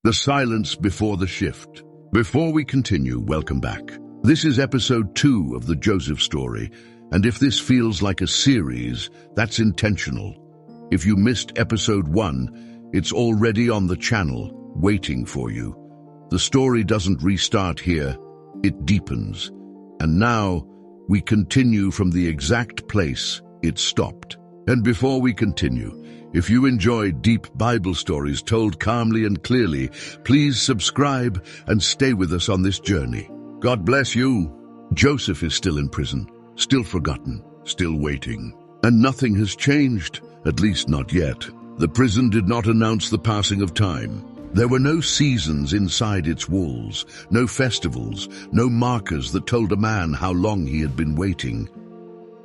The silence before the shift. Before we continue, welcome back. This is episode 2 of the Joseph story, and if this feels like a series, that's intentional. If you missed episode 1, it's already on the channel, waiting for you. The story doesn't restart here, it deepens. And now, we continue from the exact place it stopped. And before we continue, if you enjoy deep Bible stories told calmly and clearly, please subscribe and stay with us on this journey. God bless you. Joseph is still in prison, still forgotten, still waiting. And nothing has changed, at least not yet. The prison did not announce the passing of time. There were no seasons inside its walls, no festivals, no markers that told a man how long he had been waiting.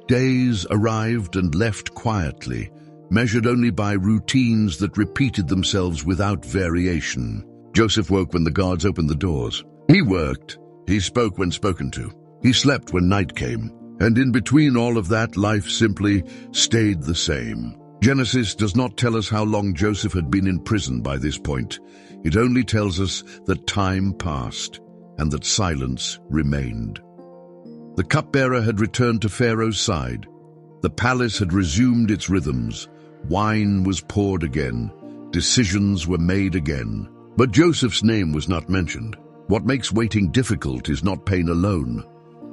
Days arrived and left quietly, measured only by routines that repeated themselves without variation. Joseph woke when the guards opened the doors. He worked. He spoke when spoken to. He slept when night came. And in between all of that, life simply stayed the same. Genesis does not tell us how long Joseph had been in prison by this point. It only tells us that time passed and that silence remained. The cupbearer had returned to Pharaoh's side. The palace had resumed its rhythms. Wine was poured again. Decisions were made again. But Joseph's name was not mentioned. What makes waiting difficult is not pain alone.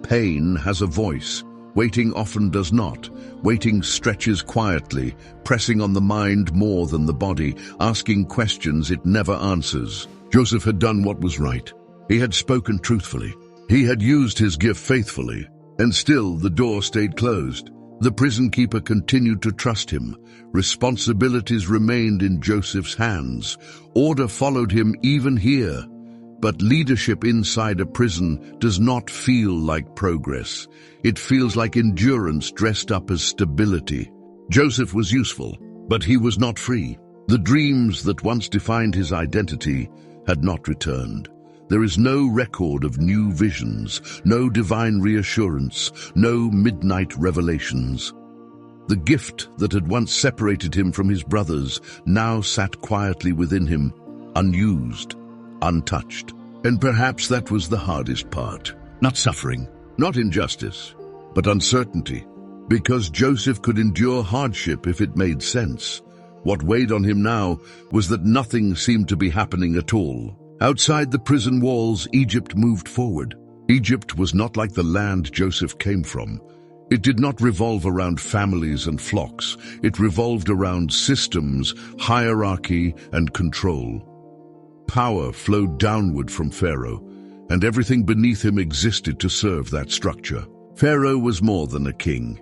Pain has a voice. Waiting often does not. Waiting stretches quietly, pressing on the mind more than the body, asking questions it never answers. Joseph had done what was right. He had spoken truthfully. He had used his gift faithfully, and still the door stayed closed. The prison keeper continued to trust him. Responsibilities remained in Joseph's hands. Order followed him even here. But leadership inside a prison does not feel like progress. It feels like endurance dressed up as stability. Joseph was useful, but he was not free. The dreams that once defined his identity had not returned. There is no record of new visions, no divine reassurance, no midnight revelations. The gift that had once separated him from his brothers now sat quietly within him, unused, untouched. And perhaps that was the hardest part. Not suffering, not injustice, but uncertainty. Because Joseph could endure hardship if it made sense. What weighed on him now was that nothing seemed to be happening at all. Outside the prison walls, Egypt moved forward. Egypt was not like the land Joseph came from. It did not revolve around families and flocks. It revolved around systems, hierarchy, and control. Power flowed downward from Pharaoh, and everything beneath him existed to serve that structure. Pharaoh was more than a king.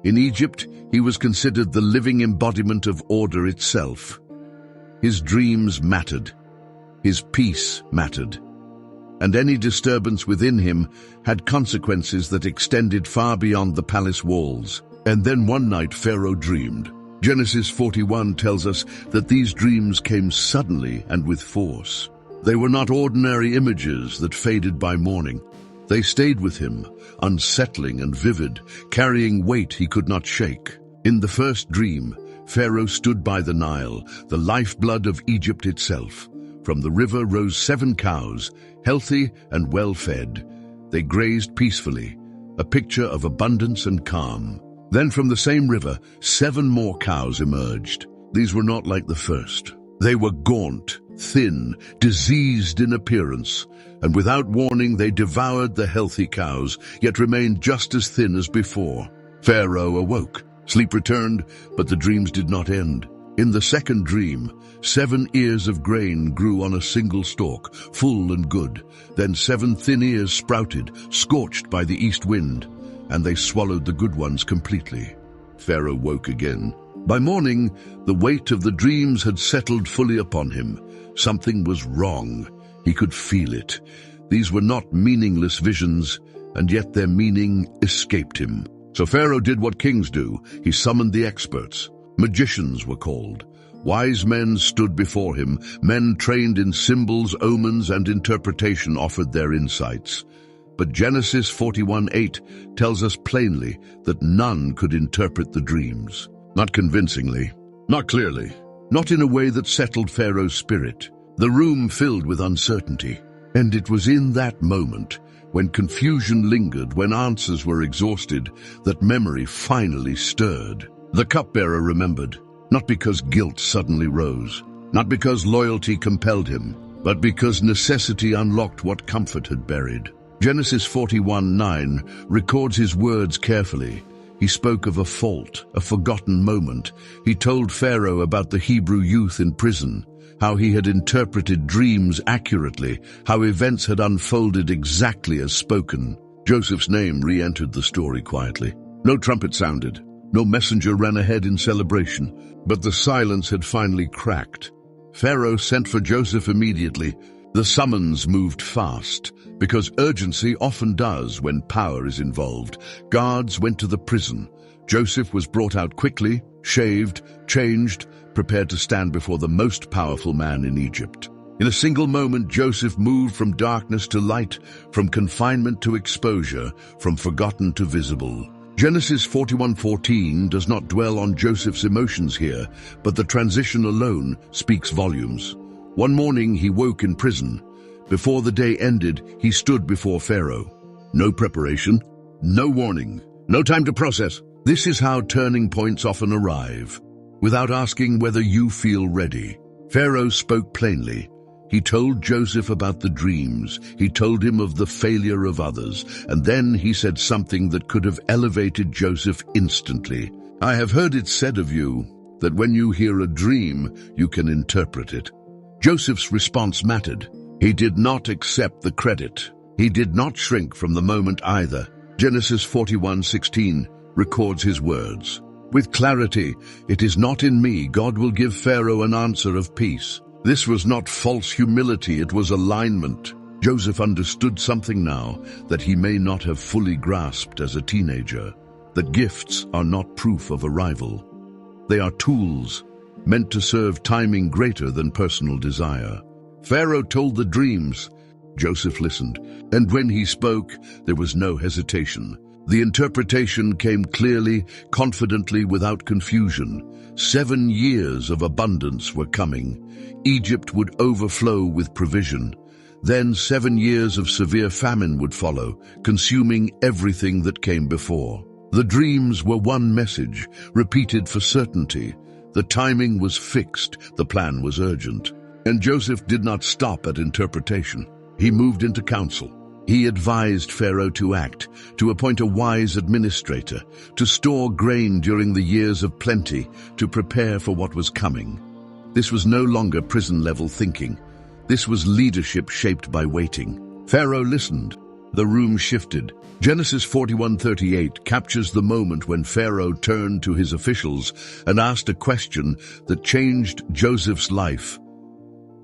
In Egypt, he was considered the living embodiment of order itself. His dreams mattered. His peace mattered. And any disturbance within him had consequences that extended far beyond the palace walls. And then one night Pharaoh dreamed. Genesis 41 tells us that these dreams came suddenly and with force. They were not ordinary images that faded by morning. They stayed with him, unsettling and vivid, carrying weight he could not shake. In the first dream, Pharaoh stood by the Nile, the lifeblood of Egypt itself. From the river rose 7 cows, healthy and well-fed. They grazed peacefully, a picture of abundance and calm. Then from the same river, 7 more cows emerged. These were not like the first. They were gaunt, thin, diseased in appearance, and without warning they devoured the healthy cows, yet remained just as thin as before. Pharaoh awoke. Sleep returned, but the dreams did not end. In the second dream, 7 ears of grain grew on a single stalk, full and good. Then 7 thin ears sprouted, scorched by the east wind, and they swallowed the good ones completely. Pharaoh woke again. By morning, the weight of the dreams had settled fully upon him. Something was wrong. He could feel it. These were not meaningless visions, and yet their meaning escaped him. So Pharaoh did what kings do. He summoned the experts. Magicians were called. Wise men stood before him. Men trained in symbols, omens, and interpretation offered their insights. But Genesis 41:8 tells us plainly that none could interpret the dreams. Not convincingly, not clearly, not in a way that settled Pharaoh's spirit. The room filled with uncertainty, and it was in that moment, when confusion lingered, when answers were exhausted, that memory finally stirred. The cupbearer remembered, not because guilt suddenly rose, not because loyalty compelled him, but because necessity unlocked what comfort had buried. Genesis 41:9 records his words carefully. He spoke of a fault, a forgotten moment. He told Pharaoh about the Hebrew youth in prison, how he had interpreted dreams accurately, how events had unfolded exactly as spoken. Joseph's name re-entered the story quietly. No trumpet sounded, no messenger ran ahead in celebration, but the silence had finally cracked. Pharaoh sent for Joseph immediately. The summons moved fast, because urgency often does when power is involved. Guards went to the prison. Joseph was brought out quickly, shaved, changed, prepared to stand before the most powerful man in Egypt. In a single moment, Joseph moved from darkness to light, from confinement to exposure, from forgotten to visible. Genesis 41:14 does not dwell on Joseph's emotions here, but the transition alone speaks volumes. One morning he woke in prison. Before the day ended, he stood before Pharaoh. No preparation, no warning, no time to process. This is how turning points often arrive, without asking whether you feel ready. Pharaoh spoke plainly. He told Joseph about the dreams. He told him of the failure of others. And then he said something that could have elevated Joseph instantly. I have heard it said of you that when you hear a dream, you can interpret it. Joseph's response mattered. He did not accept the credit. He did not shrink from the moment either. Genesis 41:16 records his words. With clarity, it is not in me. God will give Pharaoh an answer of peace. This was not false humility, it was alignment. Joseph understood something now that he may not have fully grasped as a teenager, that gifts are not proof of arrival. They are tools, meant to serve timing greater than personal desire. Pharaoh told the dreams. Joseph listened, and when he spoke, there was no hesitation. The interpretation came clearly, confidently, without confusion. 7 years of abundance were coming. Egypt would overflow with provision. Then 7 years of severe famine would follow, consuming everything that came before. The dreams were one message, repeated for certainty. The timing was fixed, the plan was urgent. And Joseph did not stop at interpretation. He moved into council. He advised Pharaoh to act, to appoint a wise administrator, to store grain during the years of plenty, to prepare for what was coming. This was no longer prison-level thinking. This was leadership shaped by waiting. Pharaoh listened. The room shifted. Genesis 41:38 captures the moment when Pharaoh turned to his officials and asked a question that changed Joseph's life.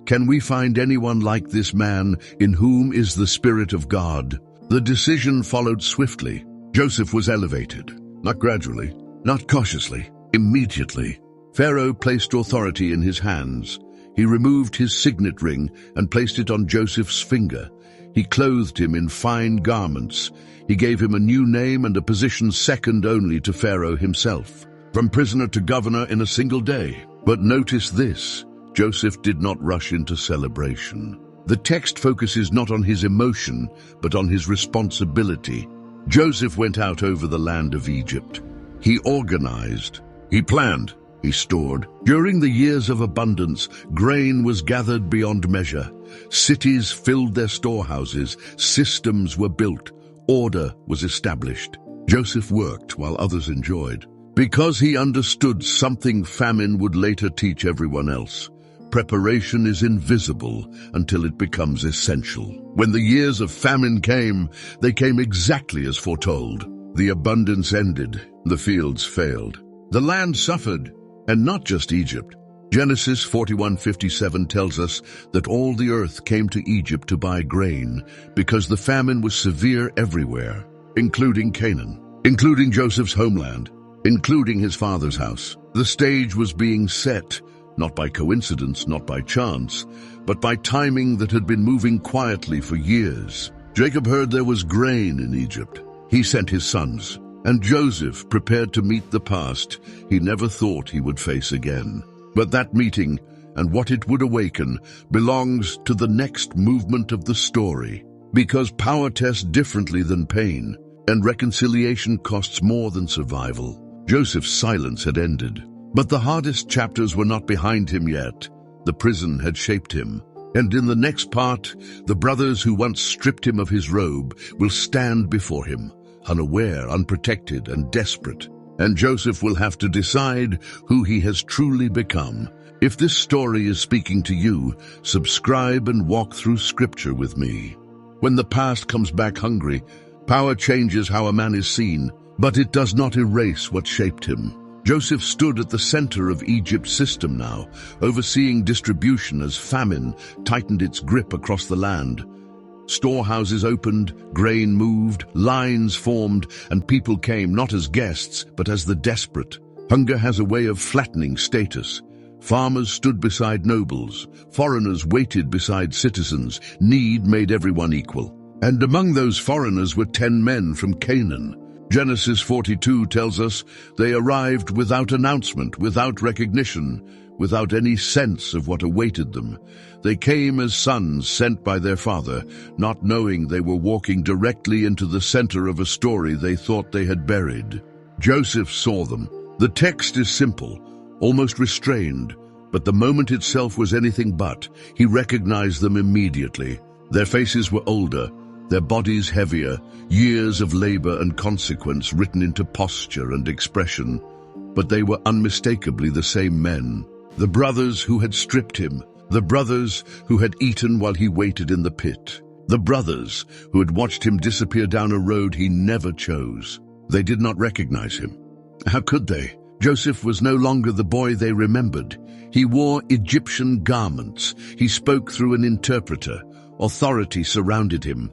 Can we find anyone like this man in whom is the Spirit of God? The decision followed swiftly. Joseph was elevated, not gradually, not cautiously, immediately. Pharaoh placed authority in his hands. He removed his signet ring and placed it on Joseph's finger. He clothed him in fine garments. He gave him a new name and a position second only to Pharaoh himself, from prisoner to governor in a single day. But notice this, Joseph did not rush into celebration. The text focuses not on his emotion, but on his responsibility. Joseph went out over the land of Egypt. He organized, he planned, he stored. During the years of abundance, grain was gathered beyond measure. Cities filled their storehouses, systems were built, order was established. Joseph worked while others enjoyed, because he understood something famine would later teach everyone else. Preparation is invisible until it becomes essential. When the years of famine came, they came exactly as foretold. The abundance ended, the fields failed. The land suffered, and not just Egypt. Genesis 41:57 tells us that all the earth came to Egypt to buy grain because the famine was severe everywhere, including Canaan, including Joseph's homeland, including his father's house. The stage was being set, not by coincidence, not by chance, but by timing that had been moving quietly for years. Jacob heard there was grain in Egypt. He sent his sons, and Joseph prepared to meet the past he never thought he would face again. But that meeting, and what it would awaken belongs to the next movement of the story. Because power tests differently than pain, and reconciliation costs more than survival. Joseph's silence had ended, but the hardest chapters were not behind him yet. The prison had shaped him, and in the next part, the brothers who once stripped him of his robe will stand before him, unaware, unprotected, and desperate. And Joseph will have to decide who he has truly become. If this story is speaking to you, subscribe and walk through Scripture with me. When the past comes back hungry, power changes how a man is seen, but it does not erase what shaped him. Joseph stood at the center of Egypt's system now, overseeing distribution as famine tightened its grip across the land. Storehouses opened, grain moved, lines formed, and people came not as guests, but as the desperate. Hunger has a way of flattening status. Farmers stood beside nobles. Foreigners waited beside citizens. Need made everyone equal. And among those foreigners were 10 men from Canaan. Genesis 42 tells us they arrived without announcement, without recognition, without any sense of what awaited them. They came as sons sent by their father, not knowing they were walking directly into the center of a story they thought they had buried. Joseph saw them. The text is simple, almost restrained, but the moment itself was anything but. He recognized them immediately. Their faces were older, their bodies heavier, years of labor and consequence written into posture and expression. But they were unmistakably the same men. The brothers who had stripped him, the brothers who had eaten while he waited in the pit, the brothers who had watched him disappear down a road he never chose. They did not recognize him. How could they? Joseph was no longer the boy they remembered. He wore Egyptian garments. He spoke through an interpreter. Authority surrounded him.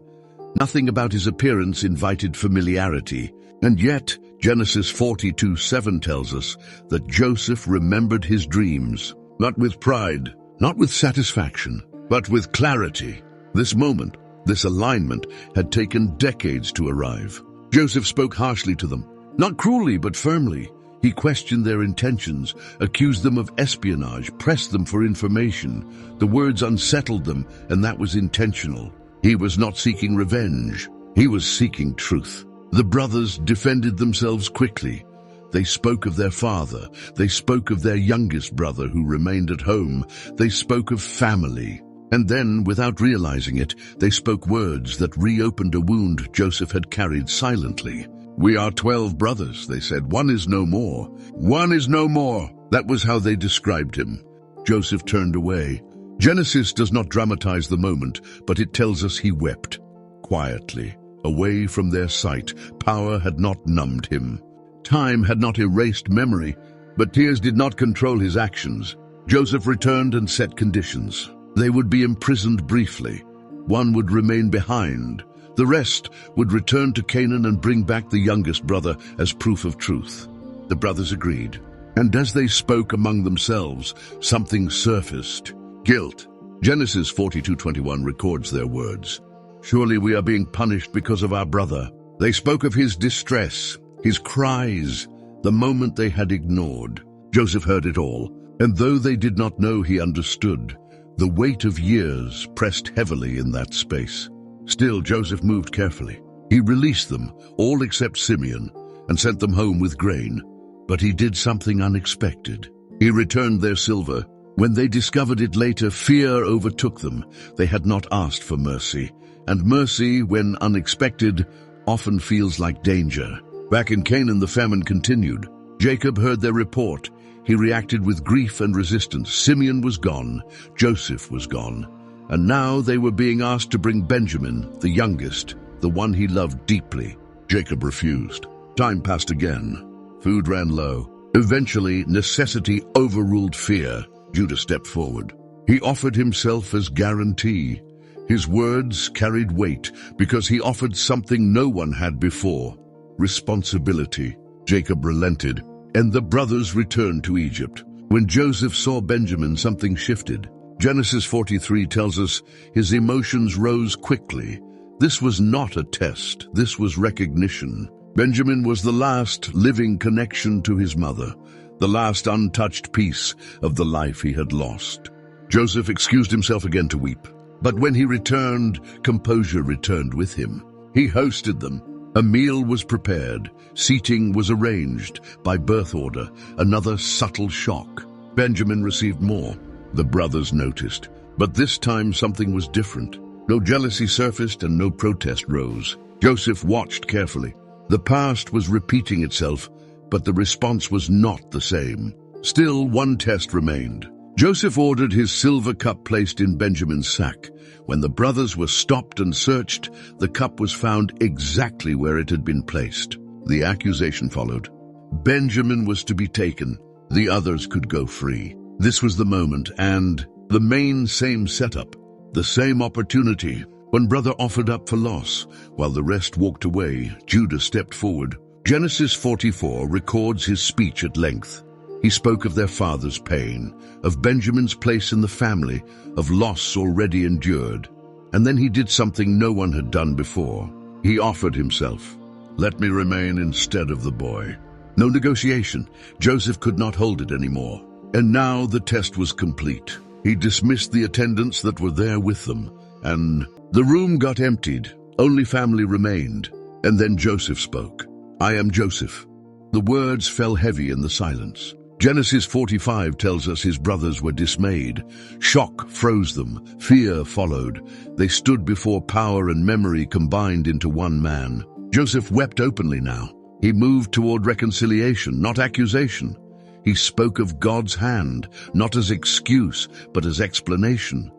Nothing about his appearance invited familiarity. And yet, Genesis 42:7 tells us that Joseph remembered his dreams, not with pride, not with satisfaction, but with clarity. This moment, this alignment, had taken decades to arrive. Joseph spoke harshly to them, not cruelly but firmly. He questioned their intentions, accused them of espionage, pressed them for information. The words unsettled them, and that was intentional. He was not seeking revenge. He was seeking truth. The brothers defended themselves quickly. They spoke of their father. They spoke of their youngest brother who remained at home. They spoke of family. And then, without realizing it, they spoke words that reopened a wound Joseph had carried silently. "We are 12 brothers," they said. "One is no more. One is no more." That was how they described him. Joseph turned away. Genesis does not dramatize the moment, but it tells us he wept. Quietly, away from their sight. Power had not numbed him. Time had not erased memory, but tears did not control his actions. Joseph returned and set conditions. They would be imprisoned briefly. One would remain behind. The rest would return to Canaan and bring back the youngest brother as proof of truth. The brothers agreed. And as they spoke among themselves, something surfaced. Guilt. Genesis 42:21 records their words. "Surely we are being punished because of our brother." They spoke of his distress, his cries, the moment they had ignored. Joseph heard it all, and though they did not know he understood, the weight of years pressed heavily in that space. Still, Joseph moved carefully. He released them, all except Simeon, and sent them home with grain. But he did something unexpected. He returned their silver. When they discovered it later, fear overtook them. They had not asked for mercy. And mercy, when unexpected, often feels like danger. Back in Canaan, the famine continued. Jacob heard their report. He reacted with grief and resistance. Simeon was gone. Joseph was gone. And now they were being asked to bring Benjamin, the youngest, the one he loved deeply. Jacob refused. Time passed again. Food ran low. Eventually, necessity overruled fear. Judah stepped forward. He offered himself as guarantee. His words carried weight because he offered something no one had before: responsibility. Jacob relented, and the brothers returned to Egypt. When Joseph saw Benjamin, something shifted. Genesis 43 tells us his emotions rose quickly. This was not a test. This was recognition. Benjamin was the last living connection to his mother, the last untouched piece of the life he had lost. Joseph excused himself again to weep. But when he returned, composure returned with him. He hosted them. A meal was prepared. Seating was arranged by birth order. Another subtle shock. Benjamin received more. The brothers noticed. But this time something was different. No jealousy surfaced and no protest rose. Joseph watched carefully. The past was repeating itself, but the response was not the same. Still, one test remained. Joseph ordered his silver cup placed in Benjamin's sack. When the brothers were stopped and searched, the cup was found exactly where it had been placed. The accusation followed. Benjamin was to be taken. The others could go free. This was the moment, and the same setup, the same opportunity. When brother offered up for loss, while the rest walked away, Judah stepped forward. Genesis 44 records his speech at length. He spoke of their father's pain, of Benjamin's place in the family, of loss already endured. And then he did something no one had done before. He offered himself. Let me remain instead of the boy. No negotiation. Joseph could not hold it anymore. And now the test was complete. He dismissed the attendants that were there with them, and the room got emptied. Only family remained. And then Joseph spoke. I am Joseph. The words fell heavy in the silence. Genesis 45 tells us his brothers were dismayed. Shock froze them. Fear followed. They stood before power and memory combined into one man. Joseph wept openly now. He moved toward reconciliation, not accusation. He spoke of God's hand, not as excuse, but as explanation.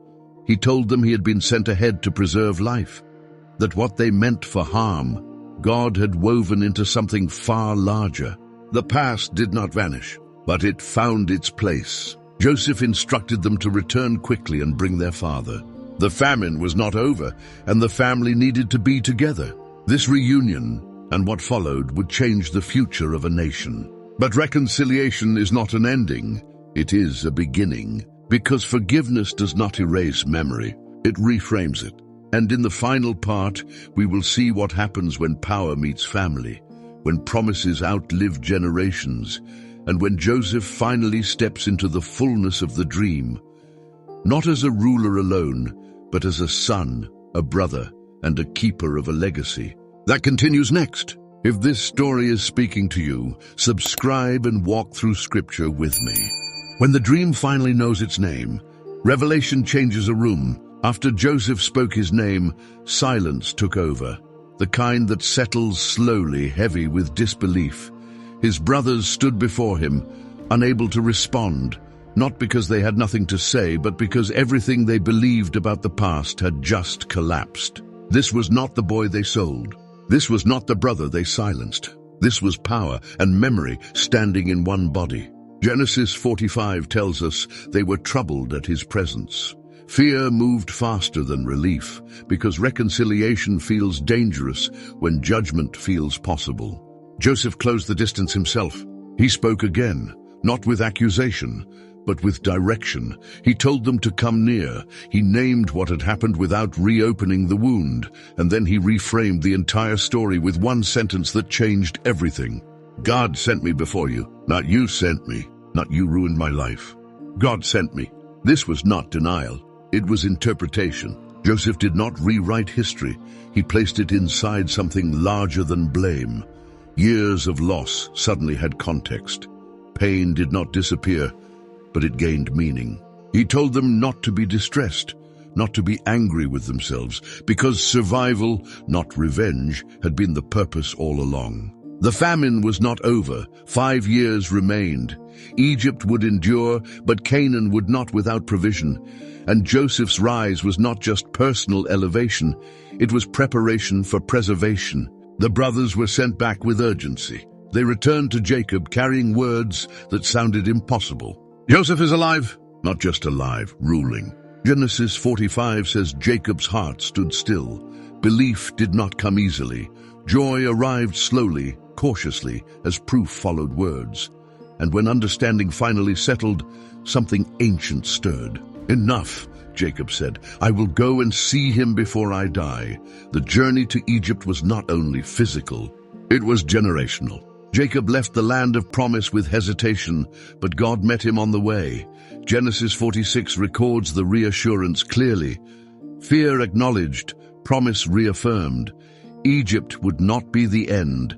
He told them he had been sent ahead to preserve life, that what they meant for harm, God had woven into something far larger. The past did not vanish, but it found its place. Joseph instructed them to return quickly and bring their father. The famine was not over, and the family needed to be together. This reunion and what followed would change the future of a nation. But reconciliation is not an ending, it is a beginning. Because forgiveness does not erase memory, it reframes it. And in the final part, we will see what happens when power meets family, when promises outlive generations, and when Joseph finally steps into the fullness of the dream, not as a ruler alone, but as a son, a brother, and a keeper of a legacy. That continues next. If this story is speaking to you, subscribe and walk through Scripture with me. When the dream finally knows its name, revelation changes a room. After Joseph spoke his name, silence took over, the kind that settles slowly, heavy with disbelief. His brothers stood before him, unable to respond, not because they had nothing to say, but because everything they believed about the past had just collapsed. This was not the boy they sold. This was not the brother they silenced. This was power and memory standing in one body. Genesis 45 tells us they were troubled at his presence. Fear moved faster than relief, because reconciliation feels dangerous when judgment feels possible. Joseph closed the distance himself. He spoke again, not with accusation, but with direction. He told them to come near. He named what had happened without reopening the wound, and then he reframed the entire story with one sentence that changed everything. God sent me before you, not you sent me, not you ruined my life. God sent me. This was not denial. It was interpretation. Joseph did not rewrite history. He placed it inside something larger than blame. Years of loss suddenly had context. Pain did not disappear, but it gained meaning. He told them not to be distressed, not to be angry with themselves, because survival, not revenge, had been the purpose all along. The famine was not over. 5 years remained. Egypt would endure, but Canaan would not without provision. And Joseph's rise was not just personal elevation, it was preparation for preservation. The brothers were sent back with urgency. They returned to Jacob carrying words that sounded impossible. Joseph is alive, not just alive, ruling. Genesis 45 says Jacob's heart stood still. Belief did not come easily. Joy arrived slowly, cautiously, as proof followed words. And when understanding finally settled, something ancient stirred. Enough, Jacob said. I will go and see him before I die. The journey to Egypt was not only physical, it was generational. Jacob left the land of promise with hesitation, but God met him on the way. Genesis 46 records the reassurance clearly. Fear acknowledged, promise reaffirmed. Egypt would not be the end.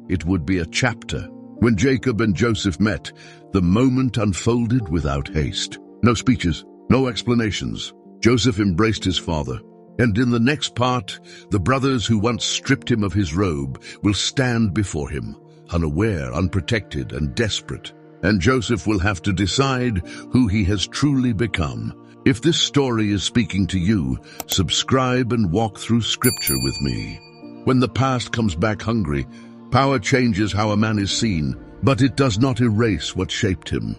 It would be a chapter. When Jacob and Joseph met, the moment unfolded without haste. No speeches, no explanations. Joseph embraced his father. And in the next part, the brothers who once stripped him of his robe will stand before him, unaware, unprotected, and desperate. And Joseph will have to decide who he has truly become. If this story is speaking to you, subscribe and walk through Scripture with me. When the past comes back hungry, power changes how a man is seen, but it does not erase what shaped him.